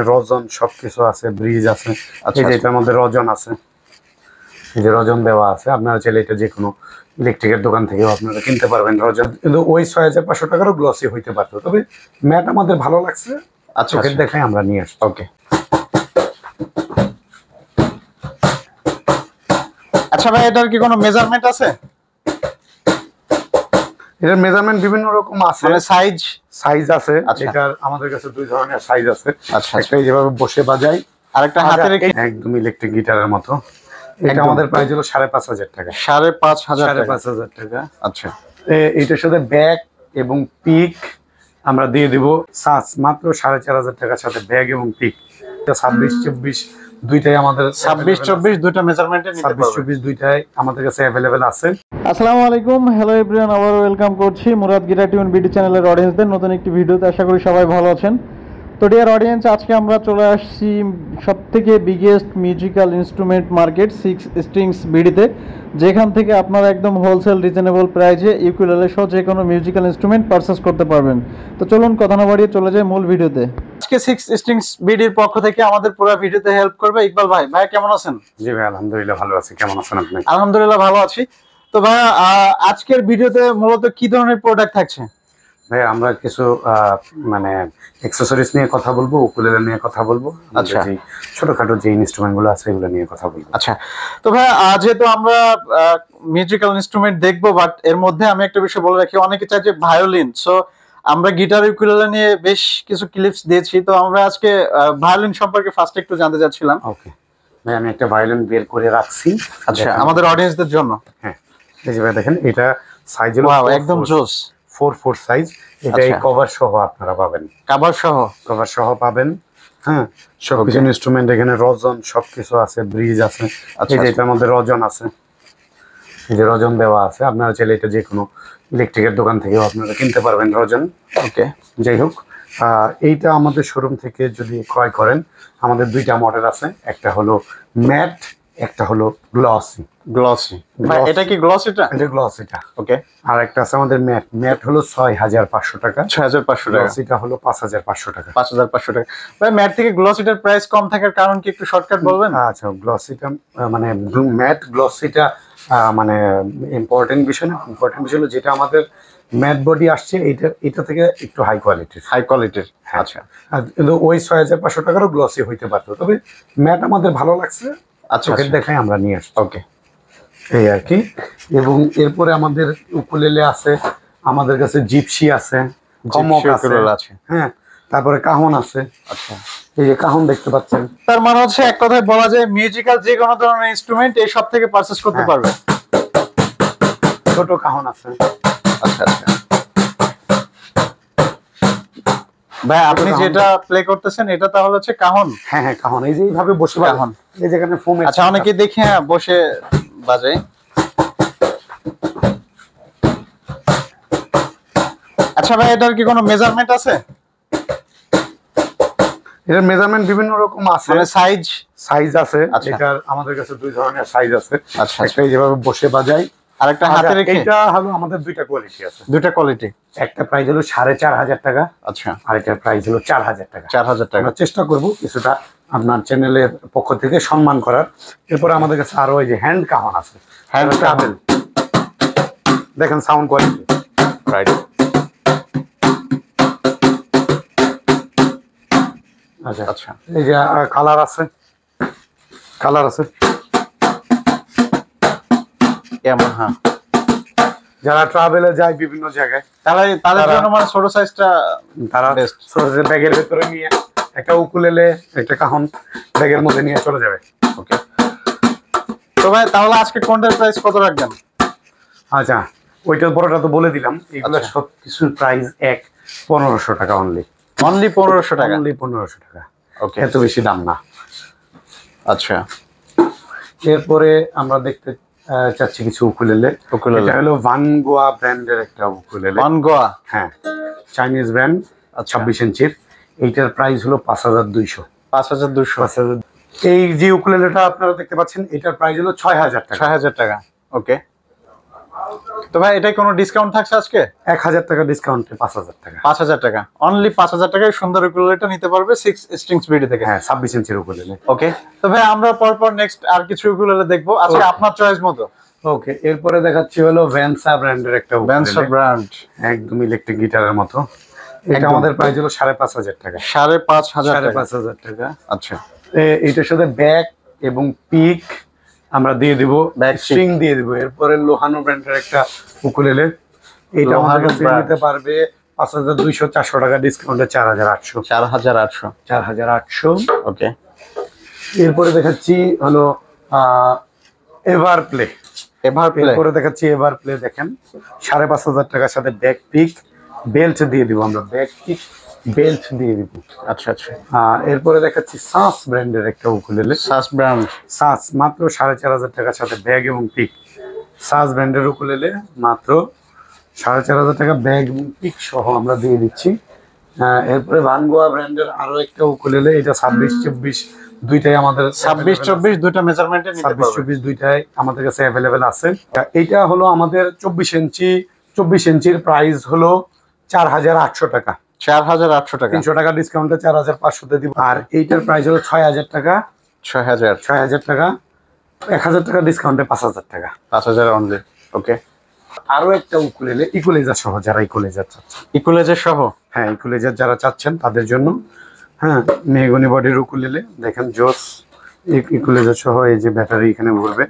রজন সবকিছু আছে, ব্রিজ আছে। এই যে এটার মধ্যে রজন আছে, এই যে রজন দেওয়া আছে। আপনারা চাইলে এটা যে কোনো ইলেকট্রিকের দোকান থেকেও আপনারা কিনতে পারবেন রজন। কিন্তু ওই 6500 টাকারও গ্লসি হইতে পারতো, তবে ম্যাট আমাদের ভালো লাগছে। চোখের দেখায় আমরা নিয়ে আসছি। ওকে, আচ্ছা ভাই, এটার কি কোনো মেজারমেন্ট আছে? এটার মেজারমেন্ট বিভিন্ন রকম আছে, মানে সাইজ আছে। এটার আমাদের কাছে দুই ধরনের সাইজ আছে। একটা যেভাবে বসে বাজাই, আর একটা হাতে রেখে, একদম ইলেকট্রিক গিটারের মতো। এটা আমাদের প্রাইস হলো 5500 টাকা। 5500 টাকা। আচ্ছা, এইটার সাথে ব্যাগ এবং পিক আমরা দিয়ে দিব সাজ মাত্র 4500 টাকার সাথে ব্যাগ এবং পিক। 26-24 দুইটাই আমাদের, 26-24 দুইটা মেজারমেন্টে নিতে পারবেন। 26-24 দুইটাই আমাদের কাছে অ্যাভেলেবেল আছে। আসসালামু আলাইকুম, হ্যালো এভরিওয়ান, আবার ওয়েলকাম করছি মুরাদ গিটার টিউন বিডি চ্যানেলের অডিয়েন্সদের নতুন একটি ভিডিওতে। আশা করি সবাই ভালো আছেন। তো ডিয়ার অডিয়েন্স, আজকে আমরা চলে আসছি সবথেকে biggest musical instrument market 6 strings বিডিতে, যেখান থেকে আপনারা একদম হোলসেল রিজনেবল প্রাইসে ইউকুলেলে সহ যে কোনো মিউজিক্যাল ইনস্ট্রুমেন্ট পারচেস করতে পারবেন। তো চলুন কথা না বাড়িয়ে চলে যাই মূল ভিডিওতে। আজকে 6 স্ট্রিংস বিডির পক্ষ থেকে আমাদের পুরো ভিডিওতে হেল্প করবে ইকবাল ভাই। ভাই কেমন আছেন? জি ভাই, আলহামদুলিল্লাহ ভালো আছি। কেমন আছেন আপনি? আলহামদুলিল্লাহ ভালো আছি। তো ভাই, আজকের ভিডিওতে মূলত কি ধরনের প্রোডাক্ট থাকছে? ভাই আমরা কিছু মানে অ্যাকসেসরিজ নিয়ে কথা বলবো, উকুলেলে নিয়ে কথা বলবো। আচ্ছা, ছোটখাটো যে ইনস্ট্রুমেন্ট গুলো আছে এগুলো নিয়ে কথা বলবো। আচ্ছা, তো ভাই যেহেতু আমরা মিউজিক্যাল ইনস্ট্রুমেন্ট দেখবো, বাট এর মধ্যে আমি একটা বিষয় বলে রাখি, অনেকে চাই যে ভায়োলিন। সো আমরা গিটার উকুলেলে নিয়ে বেশ কিছু ক্লিপস দিয়েছি, তো আমরা আজকে ভায়োলিন সম্পর্কে ফার্স্ট একটু জানতে চাচ্ছিলাম। ওকে ভাই, আমি একটা ভায়োলিন বের করে রাখছি। আচ্ছা, আমাদের অডিয়েন্সদের জন্য। হ্যাঁ, এই যে ভাই দেখেন, এটা সাইজ হলো একদম জোস 4 সাইজ। এটা এই কভার সহ আপনারা পাবেন। কভার সহ পাবেন। হ্যাঁ, সবকিছু ইনস্ট্রুমেন্ট এখানে রজন সবকিছু আছে, ব্রিজ আছে। এই যে এটার মধ্যে রজন আছে, এই যে রজন দেওয়া আছে। আপনারা চাইলে এটা যে কোনো ইলেকট্রিকের দোকান থেকেও আপনারা কিনতে পারবেন রজন। ওকে, যাই হোক, এইটা আমাদের শোরুম থেকে যদি ক্রয় করেন, আমাদের দুইটা মডেল আছে। একটা হলো ম্যাট, একটা হলো গ্লসি। এটা কি গ্লসিটা? এটা গ্লসিটা। ওকে, আর একটা আছে আমাদের ম্যাট হলো 6500 টাকা। 6500 টাকা। গ্লসিটা হলো 5500 টাকা। 5500 টাকা। ভাই, ম্যাট থেকে গ্লসিটার প্রাইস কম থাকার কারণ কি একটু শর্টকাট বলবেন? আচ্ছা, গ্লসিটা মানে ম্যাট গ্লসিটা মানে ইম্পর্টেন্ট বিষয় না। ইম্পর্টেন্ট বিষয় হলো যেটা আমাদের ম্যাট বডি আসছে, এটা থেকে একটু হাই কোয়ালিটির। আচ্ছা, কিন্তু ওই 6500 টাকারও গ্লসি হইতে পারতো, তবে ম্যাট আমাদের ভালো লাগছে। চোখের দেখায় আমরা নিয়ে আসছি। ওকে, এই আর কি। এবং এরপরে আমাদের উকুলেলে আছে, আমাদের কাছে জিপসি আছে, গমক আছে। হ্যাঁ, তারপরে কাহন আছে। আচ্ছা, এই যে কাহন দেখতে পাচ্ছেন। তার মানে হচ্ছে এক কথায় বলা যায় মিউজিক্যাল যে কোনো ধরনের ইনস্ট্রুমেন্ট এই সব থেকে পারচেজ করতে পারবে। ছোট কাহন আছে। আচ্ছা, ভাই আপনি যেটা প্লে করতেছেন এটা তাহলে হচ্ছে কাহন? হ্যাঁ, কাহন। এই যে এইভাবে বসে কাহন, এই যেখানে ফোম। আচ্ছা, অনেকে দেখি বসে বাজে। আচ্ছা ভাই, এটার কি কোনো মেজারমেন্ট আছে? এটার মেজারমেন্ট বিভিন্ন রকম আছে, মানে সাইজ আছে। এটার আমাদের কাছে দুই ধরনের সাইজ আছে। একটা যেভাবে বসে বাজাই, আর একটা হাতে রেখে। এটা হলো আমাদের দুইটা কোয়ালিটি আছে। একটা প্রাইস হলো 4500 টাকা। আচ্ছা, আর এটার প্রাইস হলো 4000 টাকা। 4000 টাকা। আমরা চেষ্টা করব কিছুটা আপনার চ্যানেলের পক্ষ থেকে সম্মান করার। এরপরে আমাদের কাছে আরো এই যে হ্যান্ড কাহন আছে, হ্যান্ড ট্রাভেল। দেখেন সাউন্ড কোয়ালিটি, রাইট। আচ্ছা, এই যে কালার আছে কেমন? হ্যাঁ, যারা ট্রাভেলে যায় বিভিন্ন জায়গায়, তাদের জন্য মানে ছোট সাইজটা তারা বেস্ট। ব্যাগের ভেতরে নিয়ে একটা উকুলেলে, একটা কাহন ব্যাগের মধ্যে নিয়ে চলে যাবে। ওকে, তো ভাই তাহলে আজকে কোনটার প্রাইস কত রাখবেন? আচ্ছা, ওইটার বড়টা তো বলে দিলাম। এগুলো সব কিছুর প্রাইস 1500 টাকা অনলি 1500 টাকা। 1500 টাকা। ওকে, এত বেশি দাম না। আচ্ছা, এরপরে আমরা দেখতে চাচ্ছি কিছু উকুলেলে। এটা হলো ভানগোয়া ব্র্যান্ডের একটা উকুলেলে। ভানগোয়া? হ্যাঁ, চাইনিজ ব্র্যান্ড, 26 ইঞ্চির। এইটার প্রাইস হলো 5200। 5200। এই যে উকুলেলেটা আপনারা দেখতে পাচ্ছেন, এটার প্রাইস হলো 6000 টাকা। 6000 টাকা। ওকে, তো ভাই এটাই কোনো ডিসকাউন্ট থাকছে আজকে? 1000 টাকা ডিসকাউন্টে 5000 টাকা। 5000 টাকা, অনলি 5000 টাকায় সুন্দর উকুলেলেটা নিতে পারবে 6 স্ট্রিংস বিডি থেকে। হ্যাঁ 26 ইঞ্চির উকুলেলে। ওকে, তো ভাই আমরা পরপর নেক্সট আর কিছু উকুলেলে দেখবো আজকে আপনার চয়েস মতো। ওকে, এরপরে দেখাচ্ছি হলো ভ্যানসা ব্র্যান্ডের একটা ভ্যানসা ব্র্যান্ড, একদম ইলেকট্রিক গিটারের মতো। এটা আমাদের প্রাইস হলো 5500 টাকা। 5500 টাকা। আচ্ছা, এইটার সাথে ব্যাক এবং পিক আমরা দিয়ে দিব, ব্যাক স্ট্রিং দিয়ে দিব। এরপরে লোহানো ব্র্যান্ডের একটা উকুলেলে, এটা আমাদের কাছে নিতে পারবে 5200, 400 টাকা ডিসকাউন্টে 4800। 4800। ওকে, এরপরে দেখাচ্ছি হলো এভার প্লে। এরপরে দেখাচ্ছি এভার প্লে, দেখেন 5500 টাকার সাথে ব্যাক পিক বেল্ট দিয়ে দিব আমরা, ব্যাক পিক বেল্ট দিয়ে দিব। আচ্ছা আচ্ছা। এরপরে দেখাচ্ছি সাস ব্র্যান্ডের একটা উকুলেলে, সাস ব্র্যান্ড, সাস মাত্র 4500 টাকার সাথে ব্যাগ এবং পিক। সাস ব্র্যান্ডের উকুলেলে মাত্র 4500 টাকা ব্যাগ এবং পিক সহ আমরা দিয়ে দিচ্ছি। এরপরে ভানগোয়া ব্র্যান্ডের আরো একটা উকুলেলে, এটা 26-24 দুইটাই আমাদের, 26-24 দুইটা মেজারমেন্টে নিতে পারবে, 26-24 দুইটাই আমাদের কাছে অ্যাভেলেবেল আছে। এইটা হলো আমাদের 24 ইঞ্চির প্রাইস হলো 4800 টাকা। 4800 টাকা, 300 টাকা ডিসকাউন্টে 4500 তে দিব। আর এইটার প্রাইস হলো 6000 টাকা। 6000 টাকা, 1000 টাকা ডিসকাউন্টে 5000 টাকা। 5000 অনলি। ওকে, আরো একটা উকুলেলে, ইকুলেজার সহ, যারা ইকুলেজার চাচ্ছেন, ইকুলেজার সহ, হ্যাঁ ইকুলেজার যারা চাচ্ছেন তাদের জন্য, হ্যাঁ মেহগনি বডির উকুলেলে দেখেন জোস, ইকুলেজার সহ। এই যে ব্যাটারি এখানে ভরবে,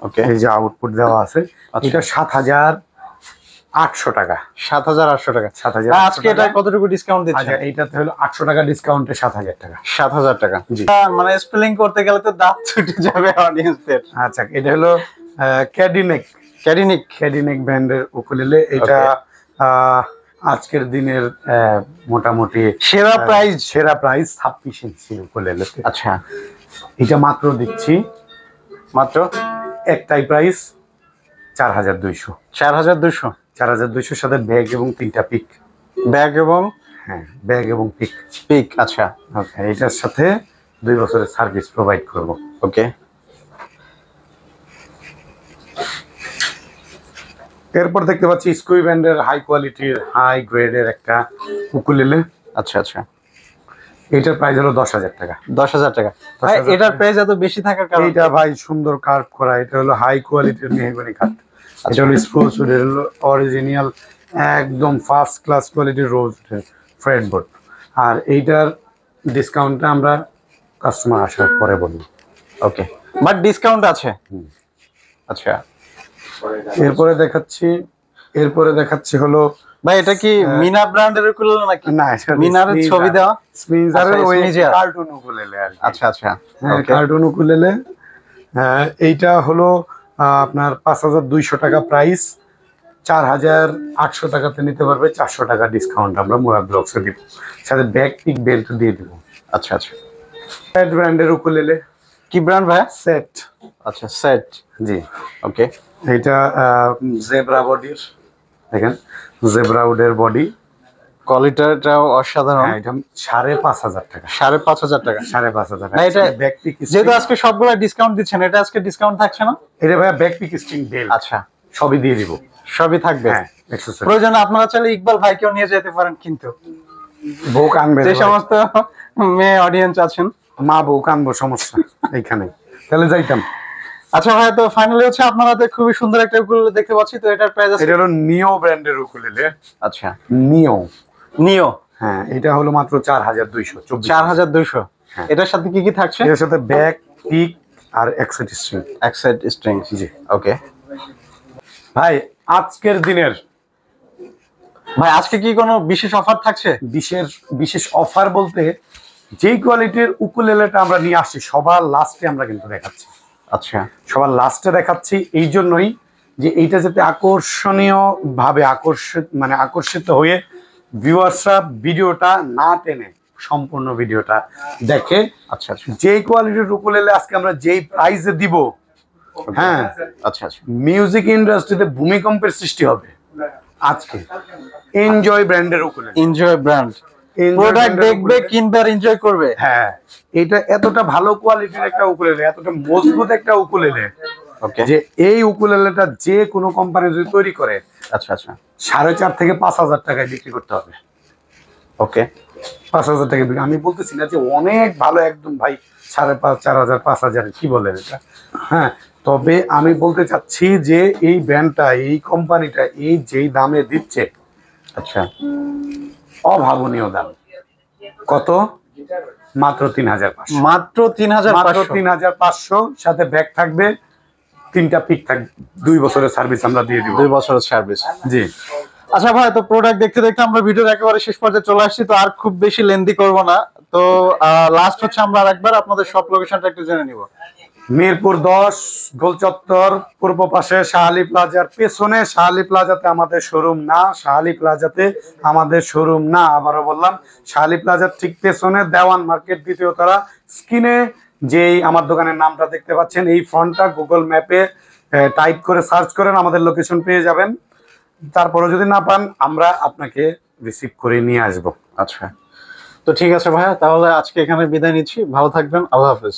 ওকে, এই যে আউটপুট দেওয়া আছে। এটা 7800 টাকা। 7800 টাকা। 7800 আজকে এটা কতটুকু ডিসকাউন্ট দিচ্ছেন? আচ্ছা, এইটাতে হলো 800 টাকা ডিসকাউন্টে 7000 টাকা। 7000 টাকা, জি। মানে স্পেলিং করতে গেলে তো দাঁত ছুটে যাবে অডিয়েন্সদের। আচ্ছা, এটা হলো ক্যাডিনেক ব্র্যান্ডের উকুলেলে। এটা আজকের দিনের মোটামুটি সেরা প্রাইস 26 ইঞ্চি উকুলেলে। আচ্ছা, এটা মাত্র দিচ্ছি, মাত্র একটাই প্রাইস 4200। 4200 সাথে ব্যাগ এবং 3টা পিক। ব্যাগ এবং, হ্যাঁ ব্যাগ এবং পিক। আচ্ছা ওকে, এটার সাথে 2 বছরের সার্ভিস প্রোভাইড করব। ওকে, এরপর দেখতে পাচ্ছি স্কুই ব্র্যান্ডের হাই কোয়ালিটির হাই গ্রেডের একটা উকুলেলে। আচ্ছা আচ্ছা, এটার প্রাইস হলো 10000 টাকা। 10000 টাকা। ভাই এটার প্রাইস এত বেশি থাকার কারণ? এটা ভাই সুন্দর কার্ভ করা, এটা হলো হাই কোয়ালিটির মেহগনি কাঠ। এটা হলো স্প্রুস উড, এটা হলো অরিজিনাল একদম ফার্স্ট ক্লাস কোয়ালিটির রোজ ফ্রেডবোর্ড। আর এইটার ডিসকাউন্টটা আমরা কাস্টমার আসার পরে বলবো। ওকে, বাট ডিসকাউন্ট আছে। আচ্ছা, এরপরে দেখাচ্ছি হলো, ভাই এটা কি মিনা ব্র্যান্ডের উকুলেলে নাকি? না, মিনার ছবি দেওয়া স্পিনজারের ওই স্পিনজার। কার্টুন উকুলেলে আর কি। আচ্ছা আচ্ছা, হ্যাঁ কার্টুন উকুলেলে। এইটা হলো আপনার 5200 টাকা প্রাইস, 4800 টাকাতে নিতে পারবে। 400 টাকা ডিসকাউন্ট আমরা মুরাদ ব্লগসে দিব, সাথে ব্যাক পিক বেল্ট দিয়ে দিব। আচ্ছা আচ্ছা, সেট ব্র্যান্ডের উকুলেলে। কি ব্র্যান্ড ভাই? সেট। আচ্ছা, সেট, জি। ওকে, এটা জেব্রা বডির, দেখেন জেব্রা উডের বডি, কোয়ালিটিটাও অসাধারণ। এটা 5500 টাকা। 5500 টাকা। 5500 টাকা। না এটা ব্যাক পিক, যেহেতু আজকে সবগুলো ডিসকাউন্ট দিচ্ছেন, এটা আজকে ডিসকাউন্ট থাকছে না? এটা ভাই ব্যাক পিক স্ট্রিং বেল্ট, আচ্ছা সবই দিয়ে দিব। সবই থাকবে। হ্যাঁ, accessory। প্রয়োজনে আপনারা চাইলে ইকবাল ভাইকেও নিয়ে যেতে পারেন, কিন্তু বউ কানবে, যে সমস্ত মেয়ে অডিয়েন্স আছেন, মা বউ কানবো, সমস্যা এইখানে, তাহলে যাইতাম। আচ্ছা ভাই, তো ফাইনালি হচ্ছে আপনারা খুবই সুন্দর একটা উকুলেলে দেখতে পাচ্ছি। তো এটার প্রাইস আছে? এটা হলো নিও ব্র্যান্ডের উকুলেলে। আচ্ছা, নিও। হ্যাঁ, এটা হলো মাত্র 4200। 4200। হ্যাঁ। এটার সাথে কি কি থাকছে? এর সাথে ব্যাক পিক আর এক্সেট স্ট্রিং। এক্সেট স্ট্রিং, জি। ওকে ভাই আজকের দিনের, ভাই আজকে কি কোনো বিশেষ অফার থাকছে? বিশেষ অফার বলতে, যেই কোয়ালিটির উকুলেলেটা আমরা নিয়ে আসছি সবার লাস্টে আমরা কিন্তু দেখাচ্ছি। আচ্ছা, সবার লাস্টে দেখাচ্ছি এই জন্যই যে এইটা যাতে আকর্ষণীয় ভাবে আকর্ষিত হয়ে ভিউয়ার্সরা ভিডিওটা না টেনে সম্পূর্ণ ভিডিওটা দেখে। আচ্ছা আচ্ছা, যেই কোয়ালিটির উকুলেলে আজকে আমরা যেই প্রাইসে দিব, হ্যাঁ আচ্ছা আচ্ছা, মিউজিক ইন্ডাস্ট্রিতে ভূমিকম্পের সৃষ্টি হবে আজকে। এনজয় ব্র্যান্ডের উকুলেলে, এনজয় ব্র্যান্ড প্রোডাক্ট দেখবে, কিনবে আর এনজয় করবে। হ্যাঁ, এটা এতটা ভালো কোয়ালিটির একটা উকুলেলে, এতটা মজবুত একটা উকুলেলে, ওকে, যে এই উকুলেলেটা যে কোনো কোম্পানি যদি তৈরি করে আচ্ছা আচ্ছা, 4.5 থেকে 5,000 টাকায় বিক্রি করতে হবে। ওকে, 5,000 টাকা বিক্রি। আমি বলতেছি না যে অনেক ভালো একদম ভাই 5,500, 4,000, 5,000 কি বলেন এটা, হ্যাঁ। তবে আমি বলতে চাচ্ছি যে এই ব্র্যান্ডটা, এই কোম্পানিটা এই যেই দামে দিচ্ছে, আচ্ছা, অভাবনীয় দাম। কত? মাত্র 3,500। মাত্র 3,500, সাথে ব্যাগ থাকবে, 3টা পিক থাকবে, 2 বছরের সার্ভিস আমরা দিয়ে দিব। 2 বছরের সার্ভিস। জি। আচ্ছা ভাই, তো প্রোডাক্ট দেখতে দেখতে আমরা ভিডিওর একেবারে শেষ পর্যায়ে চলে আসছি, তো আর খুব বেশি লেন্দি করব না। তো লাস্ট হচ্ছে আমরা আরেকবার আপনাদের শপ লোকেশনটা একটু জেনে নিব। মিরপুর 10 গোল চত্বর, পূর্ব পাশে শাহালি প্লাজার পেছনে। শাহালি প্লাজাতে আমাদের শোরুম না, শাহালি প্লাজাতে আমাদের শোরুম না, আবারও বললাম, শাহালি প্লাজার ঠিক পেছনে দেওয়ান মার্কেট, দ্বিতীয় তলা। স্ক্রিনে যেই আমার দোকানের নামটা দেখতে পাচ্ছেন, এই ফন্টটা গুগল ম্যাপে টাইপ করে সার্চ করেন, আমাদের লোকেশন পেয়ে যাবেন। তারপরে যদি না পান, আমরা আপনাকে রিসিভ করে নিয়ে আসবো। আচ্ছা, তো ঠিক আছে ভাইয়া, তাহলে আজকে এখানে বিদায় নিচ্ছি। ভালো থাকবেন, আল্লাহ হাফেজ।